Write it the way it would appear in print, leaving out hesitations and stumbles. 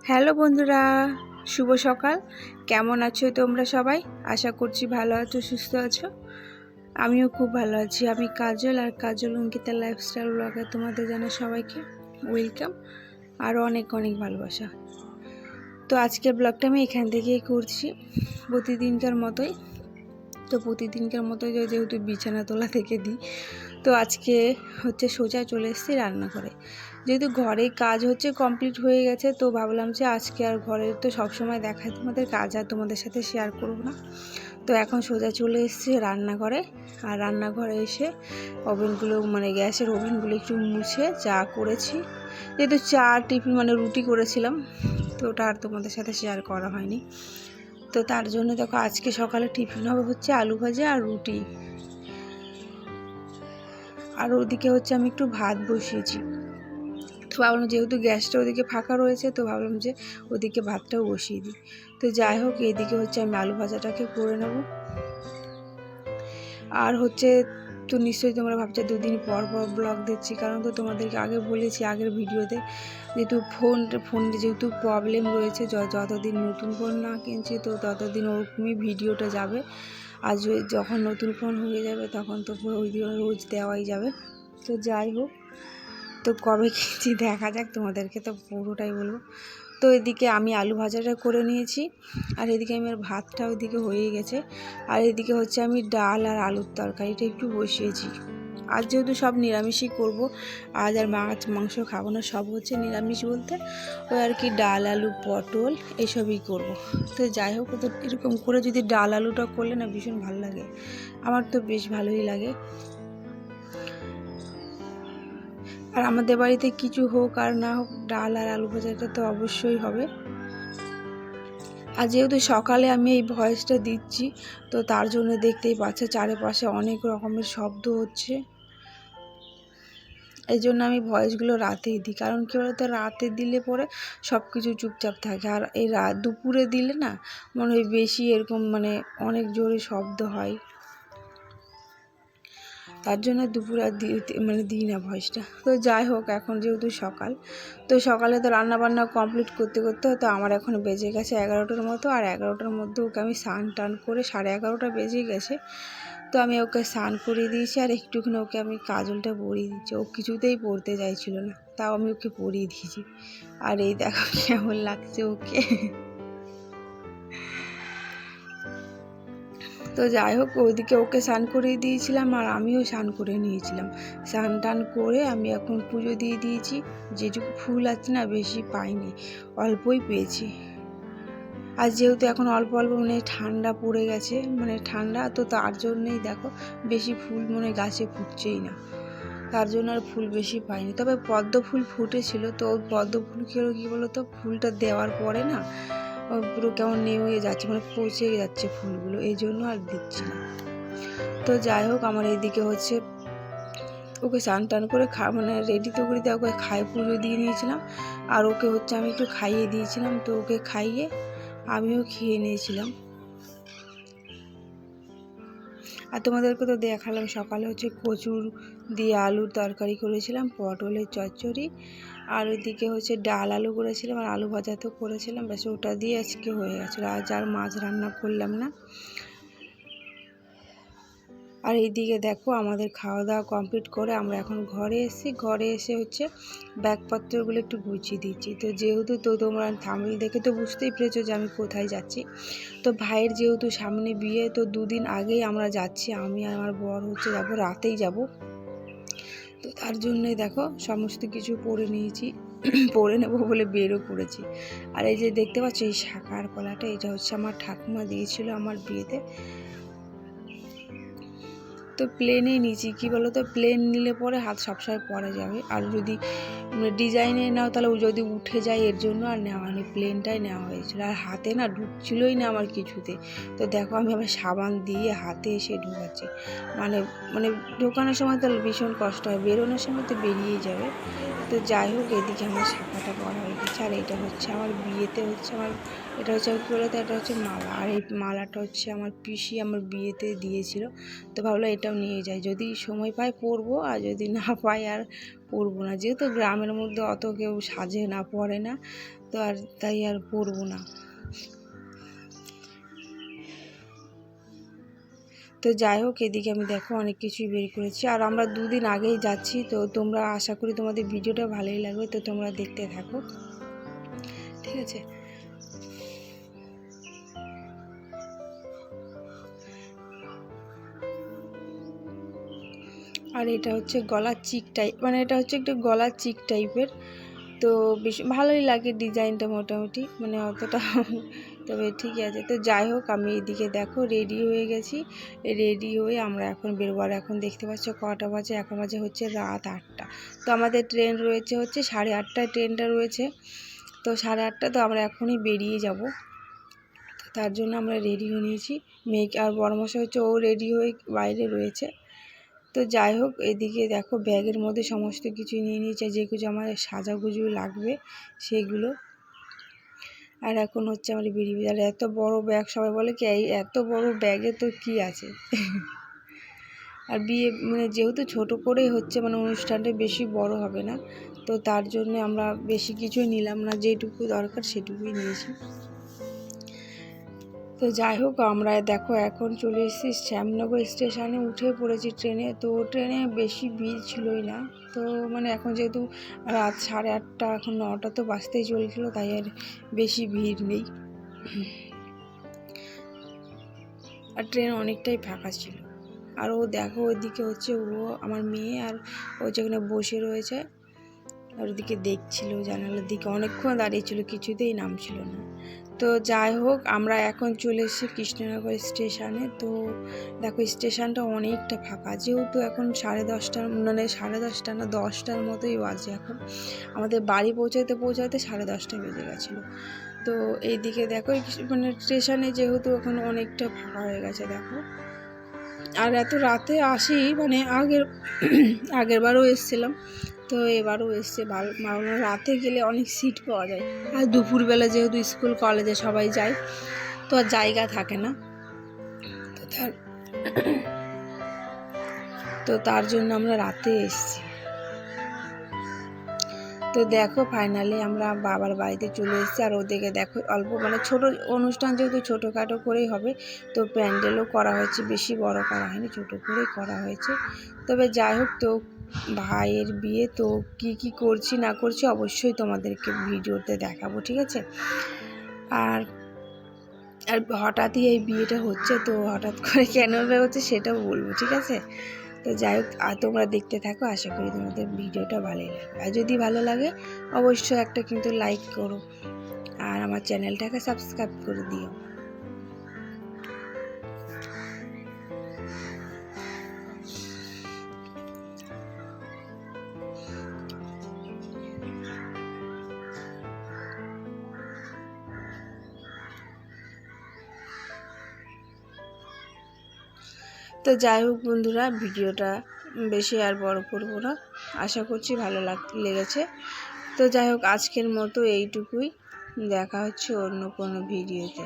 Hello বন্ধুরা, শুভ সকাল। কেমন আছো তোমরা সবাই? আশা করছি ভালো আছো, সুস্থ আছো। আমিও খুব ভালো আছি। আমি কাজল, আর কাজল অঙ্কিতা লাইফস্টাইল ব্লগে তোমাদের জানাই সবাইকে ওয়েলকাম আর অনেক অনেক ভালোবাসা। তো আজকের ব্লগটা আমি এখান থেকেই করছি, প্রতিদিনকার মতোই। যেহেতু বিছানা তোলা থেকে দিই, তো আজকে হচ্ছে সোজা চলে এসেছি রান্না করে। যেহেতু ঘরে কাজ হচ্ছে কমপ্লিট হয়ে গেছে, তো ভাবলাম যে আজকে আর ঘরে তো সবসময় দেখায় তোমাদের কাজ আর তোমাদের সাথে শেয়ার করব না। তো এখন সোজা চলে এসেছি রান্নাঘরে। আর রান্নাঘরে এসে ওভেনগুলো গ্যাসের ওভেনগুলো একটু মুছে চা করেছি। যেহেতু চা টিফিন রুটি করেছিলাম, তো ওটা আর তোমাদের সাথে শেয়ার করা হয়নি। তো তার জন্য দেখো আজকে সকালে টিফিন হবে হচ্ছে আলু ভাজা আর রুটি। আর ওদিকে হচ্ছে আমি একটু ভাত বসিয়েছি। তো ভাবলাম যেহেতু গ্যাসটা ওদিকে ফাঁকা রয়েছে, তো ভাবলাম যে ওদিকে ভাতটাও বসিয়ে দিই। তো যাই হোক, এদিকে হচ্ছে আমি আলু ভাজাটাকে করে নেব। আর হচ্ছে তো নিশ্চয়ই তোমরা ভাবছো দুদিন পর পর ব্লগ দিচ্ছি, কারণ তো তোমাদেরকে আগে বলেছি আগের ভিডিওতে, যেহেতু ফোনে যেহেতু প্রবলেম রয়েছে, যতদিন নতুন ফোন না কিনছি তো ততদিন ওরকমই ভিডিওটা যাবে। আর যখন নতুন ফোন হয়ে যাবে তখন তো ওই দিন রোজ দেওয়াই যাবে। তো যাই হোক, তো কবে কিনছি দেখা যাক, তোমাদেরকে তো পুরোটাই বলবো। তো এদিকে আমি আলু ভাজাটা করে নিয়েছি, আর এদিকে আমার ভাতটা ওইদিকে হয়ে গেছে। আর এদিকে হচ্ছে আমি ডাল আর আলুর তরকারিটা একটু বসিয়েছি। আজ যেহেতু সব নিরামিষই করব, আজ আর মাছ মাংস খাবো না, সব হচ্ছে নিরামিষ বলতে ওই আর কি ডাল আলু পটল এসবই করব। তো যাই হোক, তো এরকম করে যদি ডাল আলুটা করলে না ভীষণ ভালো লাগে, আমার তো বেশ ভালোই লাগে। আর আমাদের বাড়িতে কিছু হোক আর না হোক, ডাল আর আলু ভাজাটা তো অবশ্যই হবে। আর যেহেতু সকালে আমি এই ভয়েসটা দিচ্ছি, তো তার জন্য দেখতেই পাচ্ছে চারিপাশে অনেক রকমের শব্দ হচ্ছে। এই জন্য আমি ভয়েসগুলো রাতেই দিই, কারণ কী বলতো, রাতে দিলে পরে সব কিছু চুপচাপ থাকে। আর এই দুপুরে দিলে না মনে হয় বেশি এরকম অনেক জোরে শব্দ হয়, তার জন্য দুপুর আর দিই না ভয়েসটা। তো যাই হোক, এখন যেহেতু সকাল, তো সকালে তো রান্নাবান্না কমপ্লিট করতে করতে তো আমার এখন বেজে গেছে 11টার মতো। আর 11টার মধ্যে ওকে আমি স্নান টান করে 11:30 বেজে গেছে, তো আমি ওকে স্নান করিয়ে দিয়েছি। আর একটুখানি ওকে আমি কাজলটা পরিয়ে দিচ্ছি, ও কিছুতেই পরতে চাইছিল না, তাও আমি ওকে পরিয়ে দিয়েছি। আর এই দেখো কেমন লাগছে ওকে। তো যাই হোক, ওইদিকে ওকে স্নান করিয়ে দিয়েছিলাম আর আমিও স্নান করে নিয়েছিলাম। স্নান টান করে আমি এখন পুজো দিয়ে দিয়েছি। যেটুকু ফুল আছে না বেশি পাইনি, অল্পই পেয়েছি। আর যেহেতু এখন অল্প অল্প ঠান্ডা পড়ে গেছে, ঠান্ডা, তো তার জন্যই দেখো বেশি ফুল গাছে ফুটছেই না, তার জন্য আর ফুল বেশি পাইনি। তবে পদ্ম ফুল ফুটেছিল, তো ওই পদ্ম ফুল কী বলো তো, ফুলটা দেওয়ার পরে না পুরো কেমন নেমে যাচ্ছে, পচে যাচ্ছে ফুলগুলো, এই জন্য আর দিচ্ছি না। তো যাই হোক, আমার এইদিকে হচ্ছে ওকে স্নান টান করে রেডি তো করে দিয়ে ওকে খাইয়ে পুজো দিয়ে নিয়েছিলাম। আর ওকে হচ্ছে আমি একটু খাইয়ে দিয়েছিলাম, তো ওকে খাইয়ে আমিও খেয়ে নিয়েছিলাম। আর তোমাদেরকে তো দেখালাম সকালে হচ্ছে কচুর দিয়ে আলুর তরকারি করেছিলাম, পটলের চচ্চড়ি, আর ওইদিকে হচ্ছে ডাল আলু করেছিলাম, আর আলু ভাজা তো করেছিলাম। ব্যাস ওটা দিয়ে আজকে হয়ে গেছিলো, আজ আর মাছ রান্না করলাম না। আর এইদিকে দেখো আমাদের খাওয়া দাওয়া কমপ্লিট করে আমরা এখন ঘরে এসেছি। ঘরে এসে হচ্ছে ব্যাগপত্রগুলো একটু গুছিয়ে দিচ্ছি। তো যেহেতু তো তোমরা থাম্বনেল দেখে তো বুঝতেই পেরেছো যে আমি কোথায় যাচ্ছি। তো ভাইয়ের যেহেতু সামনে বিয়ে, তো 2 দিন আগেই আমরা যাচ্ছি। আমি আর আমার বর হচ্ছে যাবো, রাতেই যাব। তো তার জন্যই দেখো সমস্ত কিছু পরে নিয়েছি, পরে নেবো বলে বেরও করেছি। আর এই যে দেখতে পাচ্ছ এই শাঁখার কলাটা, এটা হচ্ছে আমার ঠাকুমা দিয়েছিল আমার বিয়েতে। তো প্লেনেই নিয়েছি, কী বলো তো, প্লেন নিলে পরে হাত সবসময় পরা যাবে, আর যদি ডিজাইনে নাও তাহলে যদি উঠে যায়, এর জন্য আর নেওয়া হয়নি, প্লেনটাই নেওয়া হয়েছিল। আর হাতে না ঢুকছিলই না আমার কিছুতে। তো দেখো আমি আবার সাবান দিয়ে হাতে এসে ঢুকাচ্ছি, ঢোকানোর সময় তো ভীষণ কষ্ট হয়, বেরোনোর সময় তো বেরিয়েই যাবে। তো যাই হোক, এদিকে আমার শাখাটা পরা হয়ে গেছে। আর এটা হচ্ছে আমার বিয়েতে হচ্ছে এটা হচ্ছে কী বলতো, এটা হচ্ছে মালা। আর এই মালাটা হচ্ছে আমার পিসি আমার বিয়েতে দিয়েছিল, তো ভাবলাম এটা এটাও নিয়ে যাই, যদি সময় পাই পরবো, আর যদি না পাই আর পরবো না। যেহেতু গ্রামের মধ্যে অত কেউ সাজে না, পরে না, তো আর তাই আর পরবো না। তো যাই হোক, এদিকে আমি দেখো অনেক কিছুই বের করেছি, আর আমরা 2 দিন আগেই যাচ্ছি। তো তোমরা, আশা করি তোমাদের ভিডিওটা ভালোই লাগবে, তো তোমরা দেখতে থাকো, ঠিক আছে। আর এটা হচ্ছে গলার চিক টাইপ, মানে এটা হচ্ছে একটু গলার চিক টাইপের, তো বেশ ভালোই লাগে ডিজাইনটা মোটামুটি, মানে অতটা তবে ঠিকই আছে। তো যাই হোক, আমি এদিকে দেখো রেডি হয়ে গেছি, রেডি হয়ে আমরা এখন বেরোবো। আর এখন দেখতে পাচ্ছ কটা বাজে, এখন বাজে হচ্ছে রাত 8টা। তো আমাদের ট্রেন রয়েছে হচ্ছে 8:30টায় ট্রেনটা রয়েছে, তো 8:30, তো আমরা এখনই বেরিয়ে যাব। তো তার জন্য আমরা রেডি হয়ে নিয়েছি, মেয়েকে আর বড়মশাই হচ্ছে ও রেডি হয়ে বাইরে রয়েছে। তো যাই হোক, এদিকে দেখো ব্যাগের মধ্যে সমস্ত কিছু নিয়ে নিয়েছে, যে কিছু আমার সাজাগুজু লাগবে সেগুলো। আর এখন হচ্ছে আমার বেরিয়ে, আর এত বড় ব্যাগ, সবাই বলে কি এই এত বড় ব্যাগে তো কি আছে আর বিয়ে মানে যেহেতু ছোট করেই হচ্ছে, মানে অনুষ্ঠানটা বেশি বড় হবে না, তো তার জন্য আমরা বেশি কিছুই নিলাম না, যেটুকু দরকার সেটুকুই নিয়েছি। তো যাই হোক, আমরা দেখো এখন চলে এসেছি শ্যামনগর স্টেশনে, উঠে পড়েছি ট্রেনে। তো ট্রেনে বেশি ভিড় ছিলই না, তো মানে এখন যেহেতু রাত 8:30, এখন 9টা তো বাজতেই চলছিল, তাই আর বেশি ভিড় নেই, আর ট্রেন অনেকটাই ফাঁকা ছিল। আর ও দেখো ওইদিকে হচ্ছে ও আমার মেয়ে, আর ও যেখানে বসে রয়েছে আর ওদিকে দেখছিল জানালার দিকে, অনেকক্ষণ দাঁড়িয়েছিল, কিছুতেই নামছিল না। তো যাই হোক, আমরা এখন চলে এসেছি কৃষ্ণনগর স্টেশনে। তো দেখো স্টেশনটা অনেকটা ফাঁকা, যেহেতু এখন 10:30, মানে 10:30 না 10টার মতোই বাজে এখন, আমাদের বাড়ি পৌঁছাতে 10:30 বেজে গেছিলো। তো এইদিকে দেখো মানে স্টেশনে যেহেতু এখন অনেকটা ফাঁকা হয়ে গেছে দেখো। আর এত রাতে আসি, মানে আগের বারও এসেছিলাম, তো এবারও এসছে ভালো, রাতে গেলে অনেক সিট পাওয়া যায়, আর দুপুরবেলা যেহেতু স্কুল কলেজে সবাই যায়, তো আর জায়গা থাকে না, তো তার জন্য আমরা রাতে এসছি। তো দেখো ফাইনালি আমরা বাবার বাড়িতে চলে এসেছি। আর ওদিকে দেখো অল্প, মানে ছোট অনুষ্ঠান, যেহেতু ছোটোখাটো করেই হবে, তো প্যান্ডেলও করা হয়েছে, বেশি বড় করা হয়নি, ছোটো করেই করা হয়েছে। তবে যাই হোক, তো ভাইয়ের বিয়ে, তো কি করছি না করছি অবশ্যই তোমাদেরকে ভিডিওতে দেখাবো, ঠিক আছে। আর হঠাৎই এই বিয়েটা হচ্ছে, তো হঠাৎ করে কেন হচ্ছে সেটাও বলবো, ঠিক আছে। তো যাই হোক, তোমরা দেখতে থাকো, আশা করি তোমাদের ভিডিওটা ভালোই লাগবে। আর যদি ভালো লাগে অবশ্যই একটা কিন্তু লাইক করো, আর আমার চ্যানেলটাকে সাবস্ক্রাইব করে দিও। তো যাই হোক বন্ধুরা, ভিডিওটা বেশি আর বড় করব না, আশা করছি ভালো লেগেছে। তো যাই হোক, আজকের মতো এইটুকুই, দেখা হচ্ছে অন্য কোনো ভিডিওতে।